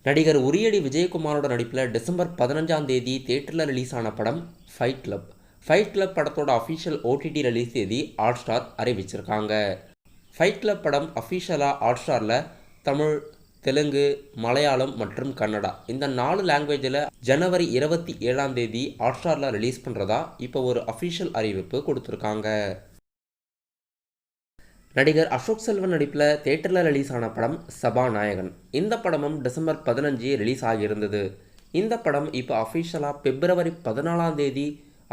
நடிகர் உரியடி விஜயகுமாரோட நடிப்பில் டிசம்பர் 15ஆம் தேதி தியேட்டரில் ரிலீஸ் ஆன படம் ஃபைட் கிளப். ஃபைட் கிளப் படத்தோட அஃபிஷியல் ஓடிடி ரிலீஸ் தேதி ஹாட்ஸ்டார் அறிவிச்சிருக்காங்க. ஃபைட் கிளப் படம் அஃபிஷியலாக ஹாட்ஸ்டாரில் தமிழ், தெலுங்கு, மலையாளம் மற்றும் கன்னடா இந்த 4 லாங்குவேஜில் ஜனவரி 27ஆம் தேதி ஹாட்ஸ்டாரில் ரிலீஸ் பண்ணுறதா இப்போ ஒரு அஃபிஷியல் அறிவிப்பு கொடுத்துருக்காங்க. நடிகர் அசோக் செல்வன் நடிப்பில் தியேட்டரில் ரிலீஸ் ஆன படம் சபாநாயகன். இந்த படமும் டிசம்பர் 15 ரிலீஸ் ஆகியிருந்தது. இந்த படம் இப்போ அஃபிஷியலாக பிப்ரவரி 14ஆம் தேதி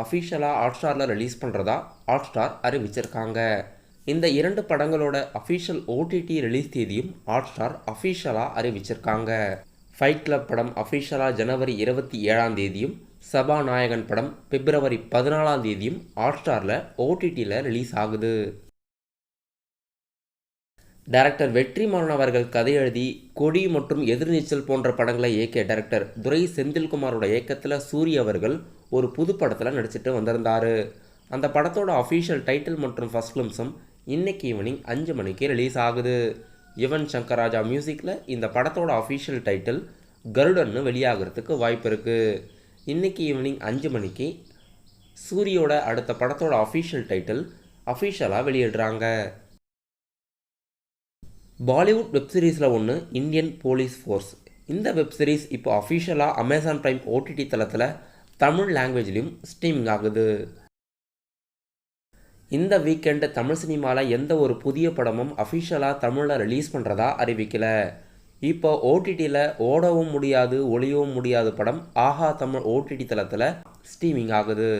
அஃபிஷியலாக ஹாட்ஸ்டாரில் ரிலீஸ் பண்ணுறதா ஹாட்ஸ்டார் அறிவிச்சிருக்காங்க. இந்த 2 படங்களோட அஃபிஷியல் ஓடிடி ரிலீஸ் தேதியும் ஹாட்ஸ்டார் அஃபிஷியலாக அறிவிச்சிருக்காங்க. ஃபைட் கிளப் படம் அஃபிஷியலாக ஜனவரி 27ஆம் தேதியும், சபாநாயகன் படம் பிப்ரவரி 14ஆம் தேதியும் ஹாட்ஸ்டாரில் ஓடிடியில் ரிலீஸ் ஆகுது. டைரக்டர் வெற்றிமாறன் அவர்கள் கதை எழுதி கொடி மற்றும் எதிர்நீச்சல் போன்ற படங்களை இயக்கிய டைரக்டர் துரை செந்தில்குமாரோட இயக்கத்தில் சூரிய அவர்கள் ஒரு புது படத்தில் நடிச்சிட்டு வந்திருந்தார். அந்த படத்தோட அஃபிஷியல் டைட்டில் மற்றும் ஃபர்ஸ்ட் கிளிம்ஸும் இன்னைக்கு ஈவினிங் 5 மணிக்கு ரிலீஸ் ஆகுது. யுவன் சங்கர் ராஜா மியூசிக்கில் இந்த படத்தோட அஃபிஷியல் டைட்டில் கருடன்னு வெளியாகிறதுக்கு வாய்ப்பு இருக்குது. இன்னைக்கு ஈவினிங் 5 மணிக்கு சூரியோட அடுத்த படத்தோட அஃபிஷியல் டைட்டில் அஃபிஷியலாக வெளியிடுறாங்க. பாலிவுட் வெப்சீரிஸில் ஒன்று இந்தியன் போலீஸ் ஃபோர்ஸ். இந்த வெப்சீரிஸ் இப்போ அஃபிஷியலாக அமேசான் பிரைம் ஓடிடி தளத்தில் தமிழ் லாங்குவேஜ்லேயும் ஸ்ட்ரீமிங் ஆகுது. இந்த வீக்கெண்டு தமிழ் சினிமாவில் எந்த ஒரு புதிய படமும் அஃபிஷியலாக தமிழில் ரிலீஸ் பண்ணுறதா அறிவிக்கலை. இப்போ ஓடிடியில் ஓடவும் முடியாது ஒளியவும் முடியாது படம் ஆஹா தமிழ் ஓடிடி தளத்தில் ஸ்ட்ரீமிங் ஆகுது.